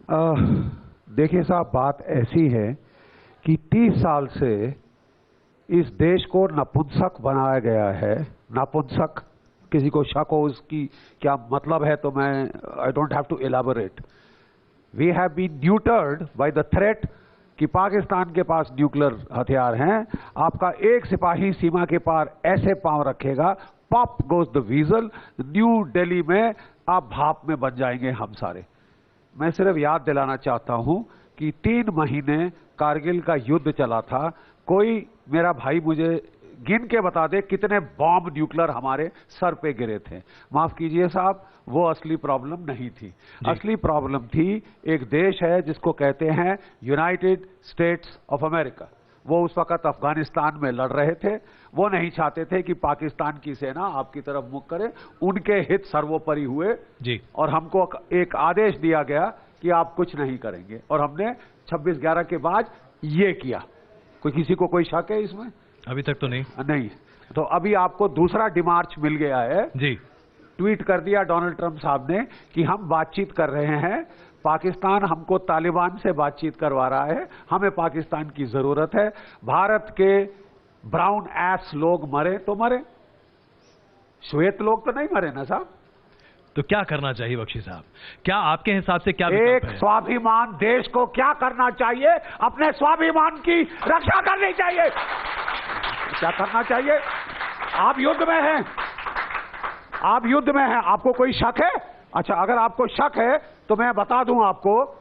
देखिए साहब, बात ऐसी है कि 30 साल से इस देश को नपुंसक बनाया गया है। नपुंसक, किसी को शक हो उसकी क्या मतलब है तो मैं I don't have to elaborate. We have been neutered by the threat कि पाकिस्तान के पास न्यूक्लियर हथियार हैं। आपका एक सिपाही सीमा के पार ऐसे पांव रखेगा, pop goes the वीजल, new Delhi में आप भाप में बन जाएंगे हम सारे। मैं सिर्फ याद दिलाना चाहता हूं कि 3 महीने कारगिल का युद्ध चला था। कोई मेरा भाई मुझे गिन के बता दे कितने बॉम्ब न्यूक्लियर हमारे सर पे गिरे थे। माफ कीजिए साहब, वो असली प्रॉब्लम नहीं थी। असली प्रॉब्लम थी, एक देश है जिसको कहते हैं यूनाइटेड स्टेट्स ऑफ अमेरिका। वो उस वक्त अफगानिस्तान में लड़ रहे थे। वो नहीं चाहते थे कि पाकिस्तान की सेना आपकी तरफ मुख करे। उनके हित सर्वोपरि हुए जी। और हमको एक आदेश दिया गया कि आप कुछ नहीं करेंगे, और हमने 26/11 के बाद ये किया। किसी को कोई शक है इसमें? अभी तक तो नहीं। तो अभी आपको दूसरा डिमार्च मिल गया है जी। ट्वीट कर दिया डोनाल्ड ट्रंप साहब ने कि हम बातचीत कर रहे हैं, पाकिस्तान हमको तालिबान से बातचीत करवा रहा है, हमें पाकिस्तान की जरूरत है। भारत के ब्राउन एस लोग मरे तो मरे, श्वेत लोग तो नहीं मरे ना साहब। तो क्या करना चाहिए बख्शी साहब? क्या आपके हिसाब से क्या एक स्वाभिमान देश को क्या करना चाहिए? अपने स्वाभिमान की रक्षा करनी चाहिए। क्या करना चाहिए? आप युद्ध में हैं, आप युद्ध में हैं, आपको कोई शक है? अच्छा, अगर आपको शक है तो मैं बता दूं आपको,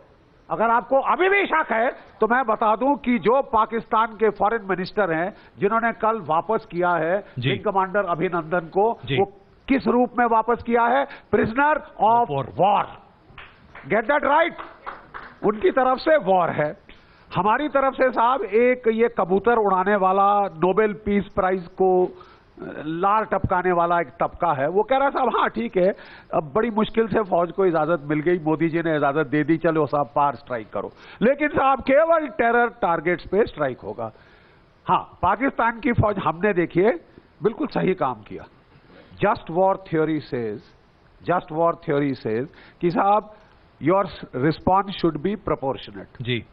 अगर आपको अभी भी शक है तो मैं बता दूं कि जो पाकिस्तान के फॉरेन मिनिस्टर हैं जिन्होंने कल वापस किया है विंग कमांडर अभिनंदन को, वो किस रूप में वापस किया है? Prisoner of war. Get that right? उनकी तरफ से वॉर है, हमारी तरफ से साहब एक ये कबूतर उड़ाने वाला, नोबेल पीस प्राइज को लार टपकाने वाला एक तबका है। वो कह रहा साहब हाँ ठीक है, अब बड़ी मुश्किल से फौज को इजाजत मिल गई, मोदी जी ने इजाजत दे दी, चलो साहब पार स्ट्राइक करो। लेकिन साहब केवल टेरर टारगेट्स पे स्ट्राइक होगा। हाँ, पाकिस्तान की फौज हमने देखिए बिल्कुल सही काम किया। जस्ट वॉर थ्योरी सेज कि साहब your response should be proportionate जी,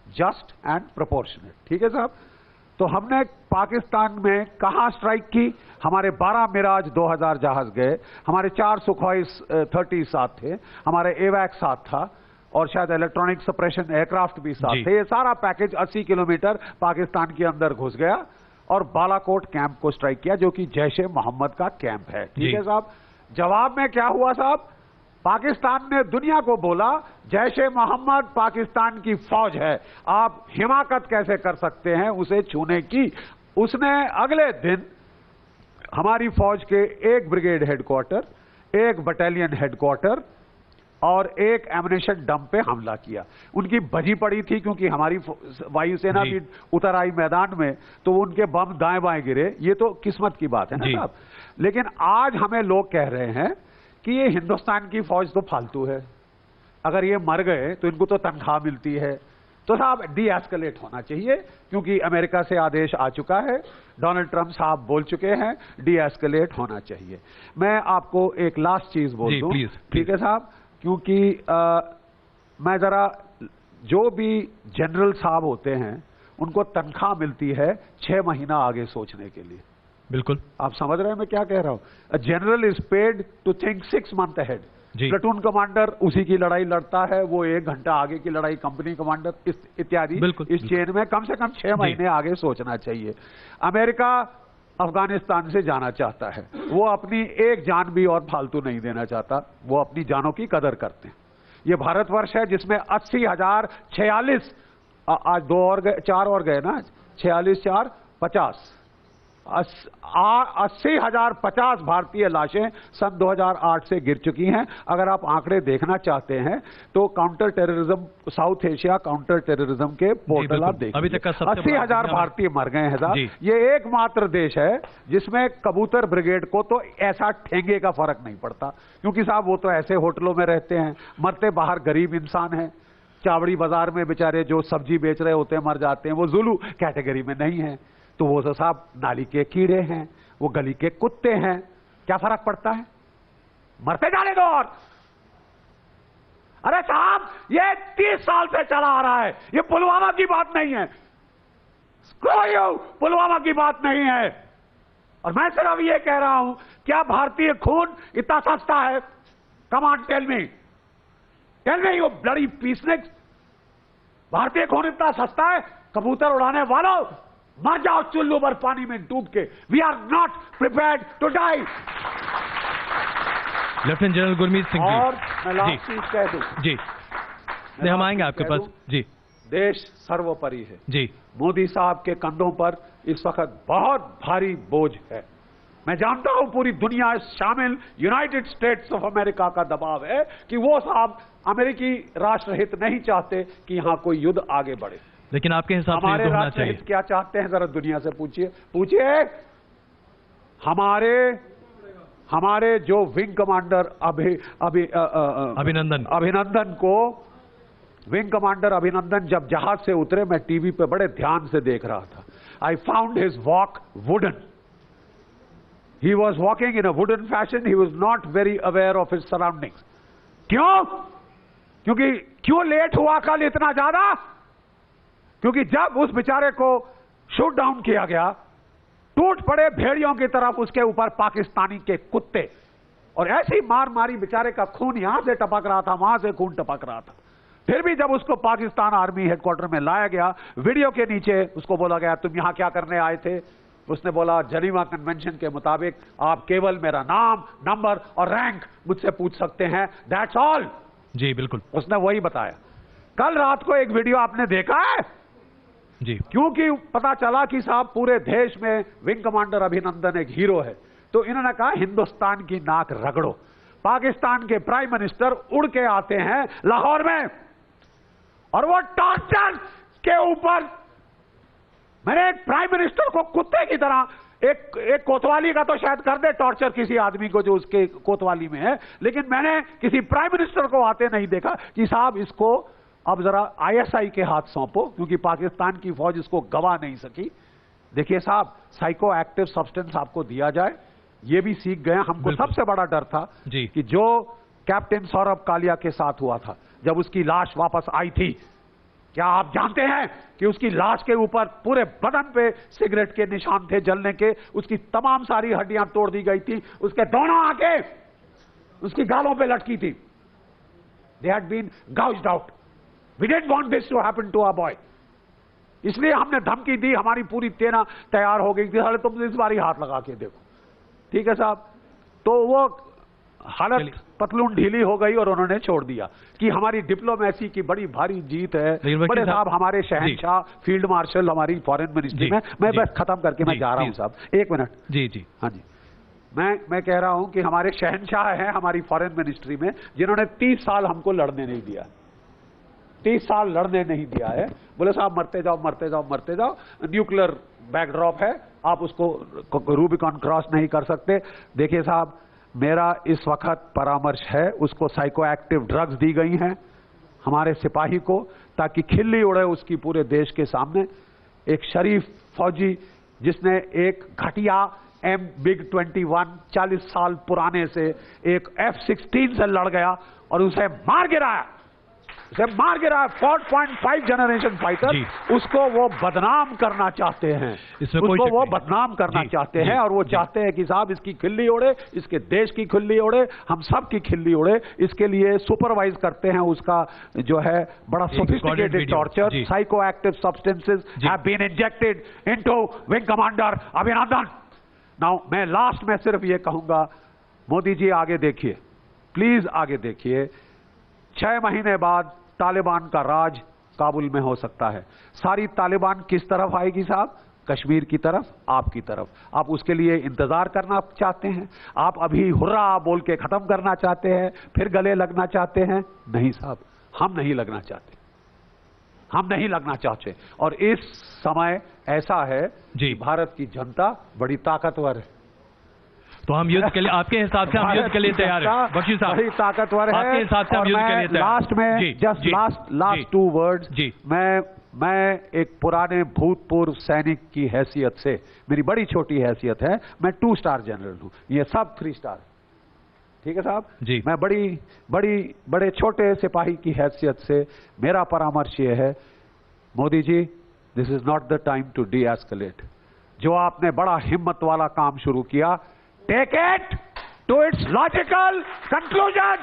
जस्ट एंड प्रोपोर्शनेट। ठीक है साहब? तो हमने पाकिस्तान में कहां स्ट्राइक की? हमारे 12 मिराज 2000 जहाज गए, हमारे 4 सुखोई 30 साथ थे, हमारे एवैक साथ था, और शायद इलेक्ट्रॉनिक सप्रेशन एयरक्राफ्ट भी साथ थे। ये सारा पैकेज 80 किलोमीटर पाकिस्तान के अंदर घुस गया और बालाकोट कैंप को स्ट्राइक किया, जो कि जैश ए मोहम्मद का कैंप है। ठीक है साहब? जवाब में क्या हुआ साहब? पाकिस्तान ने दुनिया को बोला जैश ए मोहम्मद पाकिस्तान की फौज है, आप हिमाकत कैसे कर सकते हैं उसे छूने की। उसने अगले दिन हमारी फौज के 1 ब्रिगेड हेडक्वार्टर, 1 बटालियन हेडक्वार्टर और 1 एमुनेशन डंप पे हमला किया। उनकी बजी पड़ी थी क्योंकि हमारी वायुसेना भी उतर आई मैदान में, तो उनके बम दाएं बाएं गिरे। ये तो किस्मत की बात है ना साहब। लेकिन आज हमें लोग कह रहे हैं कि ये हिंदुस्तान की फौज तो फालतू है, अगर ये मर गए तो इनको तो तनख्वाह मिलती है। तो साहब डी एस्केलेट होना चाहिए, क्योंकि अमेरिका से आदेश आ चुका है, डोनाल्ड ट्रंप साहब बोल चुके हैं डी एस्केलेट होना चाहिए। मैं आपको एक लास्ट चीज बोल दूं, ठीक है साहब? क्योंकि मैं जरा, जो भी जनरल साहब होते हैं उनको तनख्वाह मिलती है 6 महीना आगे सोचने के लिए। बिल्कुल, आप समझ रहे हैं मैं क्या कह रहा हूं? General is paid to think 6 month ahead. Platoon commander उसी की लड़ाई लड़ता है, वो 1 घंटा आगे की लड़ाई, कंपनी कमांडर इत्यादि इस चेन में कम से कम 6 महीने आगे सोचना चाहिए। अमेरिका अफगानिस्तान से जाना चाहता है, वो अपनी एक जान भी और फालतू नहीं देना चाहता, वो अपनी जानों की कदर करते हैं। ये भारतवर्ष है जिसमें 80,046, आज 2 और गए, 4 और गए ना, 46 4 50, 80,050 भारतीय लाशें सन 2008 से गिर चुकी हैं। अगर आप आंकड़े देखना चाहते हैं तो counter terrorism, south Asia counter terrorism के पोर्टल आप देखिए, 80,000 भारतीय मर गए हैं साहब। ये एकमात्र देश है जिसमें कबूतर ब्रिगेड को तो ऐसा ठेंगे का फर्क नहीं पड़ता, क्योंकि साहब वो तो ऐसे होटलों में रहते हैं, मरते बाहर गरीब इंसान हैं। चावड़ी बाजार में बेचारे जो सब्जी बेच रहे होते हैं मर जाते हैं, वो जुलू कैटेगरी में नहीं है। तो वो तो साहब नाली के कीड़े हैं, वो गली के कुत्ते हैं, क्या फर्क पड़ता है? मरते जाने दो। और अरे साहब ये 30 साल से चला आ रहा है। ये पुलवामा की बात नहीं है, पुलवामा की बात नहीं है। और मैं सिर्फ ये कह रहा हूं, क्या भारतीय खून इतना सस्ता है? Come on tell me you bloody peaceniks. भारतीय खून इतना सस्ता है? कबूतर उड़ाने वालों, मर जाओ चुल्लू भर पानी में डूब के। We are not prepared to die. Lieutenant general Gurmeet Singh ji, और मैं लास्ट चीज कह दूं जी, हम आएंगे आपके पास जी। देश सर्वोपरि है जी। मोदी साहब के कंधों पर इस वक्त बहुत भारी बोझ है। मैं जानता हूं पूरी दुनिया शामिल यूनाइटेड स्टेट्स ऑफ अमेरिका का दबाव है कि वो साहब अमेरिकी राष्ट्रहित नहीं चाहते कि यहां कोई युद्ध आगे बढ़े। लेकिन आपके हिसाब से हमारे होना राष्ट्रहित चाहिए। क्या चाहते हैं जरा दुनिया से पूछिए। हमारे जो विंग कमांडर अभिनंदन को, विंग कमांडर अभिनंदन जब जहाज से उतरे, मैं टीवी पे बड़े ध्यान से देख रहा था। I found his walk wooden. He was walking in a wooden fashion. He was not very aware of his surroundings. क्यों लेट हुआ कल इतना ज्यादा? क्योंकि जब उस बेचारे को शूट डाउन किया गया, टूट पड़े भेड़ियों की तरफ उसके ऊपर पाकिस्तानी के कुत्ते, और ऐसी मार मारी, बेचारे का खून यहां से टपक रहा था, वहां से खून टपक रहा था। फिर भी जब उसको पाकिस्तान आर्मी हेडक्वार्टर में लाया गया, वीडियो के नीचे उसको बोला गया तुम यहां क्या करने आए थे? उसने बोला जनीवा कन्वेंशन के मुताबिक आप केवल मेरा नाम, नंबर और रैंक मुझसे पूछ सकते हैं, दैट्स ऑल। जी बिल्कुल, उसने वही बताया। कल रात को एक वीडियो आपने देखा है जी, क्योंकि पता चला कि साहब पूरे देश में विंग कमांडर अभिनंदन एक हीरो है, तो इन्होंने कहा हिंदुस्तान की नाक रगड़ो। पाकिस्तान के प्राइम मिनिस्टर उड़ के आते हैं लाहौर में, और वो टॉर्चर के ऊपर, मैंने एक प्राइम मिनिस्टर को कुत्ते की तरह, एक कोतवाली का तो शायद कर दे टॉर्चर किसी आदमी को जो उसके कोतवाली में है, लेकिन मैंने किसी प्राइम मिनिस्टर को आते नहीं देखा कि साहब इसको अब जरा आईएसआई के हाथ सौंपो, क्योंकि पाकिस्तान की फौज इसको गवा नहीं सकी। देखिए साहब, साइको एक्टिव सब्सटेंस आपको दिया जाए, ये भी सीख गए। हमको सबसे बड़ा डर था कि जो कैप्टन सौरभ कालिया के साथ हुआ था, जब उसकी लाश वापस आई थी, क्या आप जानते हैं कि उसकी लाश के ऊपर पूरे बदन पे सिगरेट के निशान थे जलने के, उसकी तमाम सारी हड्डियां तोड़ दी गई थी, उसके दोनों आंखें उसकी गालों पे लटकी थी। They had been gouged out. We didn't want this to happen to our boy. इसलिए हमने धमकी दी, हमारी पूरी सेना तैयार हो गई थी, अरे तुम इस बार ही हाथ लगा के देखो। ठीक है साहब, तो वो हालत पतलून ढीली हो गई और उन्होंने छोड़ दिया कि हमारी डिप्लोमेसी की बड़ी भारी जीत है। बड़े साहब हमारे शहंशाह, फील्ड मार्शल, हमारी फॉरेन मिनिस्ट्री में, मैं बस खत्म करके मैं जा रहा हूं साहब, एक मिनट। जी जी, हाँ जी, मैं कह रहा हूं कि हमारे शहंशाह हैं हमारी फॉरेन मिनिस्ट्री में, जिन्होंने 30 साल हमको लड़ने नहीं दिया, 30 साल लड़ने नहीं दिया है। बोले साहब मरते जाओ मरते जाओ मरते जाओ, न्यूक्लियर बैकड्रॉप है, आप उसको रूबिकॉन क्रॉस नहीं कर सकते। देखिए साहब, मेरा इस वक्त परामर्श है, उसको साइको एक्टिव ड्रग्स दी गई हैं हमारे सिपाही को, ताकि खिल्ली उड़े उसकी पूरे देश के सामने। एक शरीफ फौजी जिसने एक घटिया MiG-21 40 साल पुराने से एक F-16 से लड़ गया और उसे मार गिराया, 4.5 जनरेशन फाइटर, उसको वो बदनाम करना चाहते हैं, उसको वो बदनाम करना चाहते हैं, और वो चाहते हैं कि साहब इसकी खिल्ली उड़े, इसके देश की खिल्ली उड़े, हम सब की खिल्ली उड़े। इसके लिए सुपरवाइज करते हैं उसका जो है बड़ा sophisticated torture. Psycho active substances have been injected into wing commander Abhinandan. Now मैं लास्ट में सिर्फ ये कहूंगा, मोदी जी आगे देखिए, प्लीज आगे देखिए, 6 महीने बाद तालिबान का राज काबुल में हो सकता है। सारी तालिबान किस तरफ आएगी साहब? कश्मीर की तरफ, आपकी तरफ। आप उसके लिए इंतजार करना चाहते हैं? आप अभी हुर्रा बोल के खत्म करना चाहते हैं, फिर गले लगना चाहते हैं? नहीं साहब, हम नहीं लगना चाहते, हम नहीं लगना चाहते। और इस समय ऐसा है जी, भारत की जनता बड़ी ताकतवर है, तो हम युद्ध के लिए, आपके हिसाब से हम युद्ध के लिए तैयार हैं बख्शी साहब? बड़ी ताकतवर है, आपके हिसाब से हम युद्ध के लिए तैयार। लास्ट में जस्ट लास्ट 2 वर्ड्स, मैं एक पुराने भूतपूर्व सैनिक की हैसियत से, मेरी बड़ी छोटी हैसियत है, मैं 2 स्टार जनरल हूं, ये सब 3 स्टार। ठीक है साहब जी। मैं बड़े छोटे सिपाही की हैसियत से मेरा परामर्श ये है, Modi ji, this is not the time to de-escalate. जो आपने बड़ा हिम्मत वाला काम शुरू किया, take it to its logical conclusion.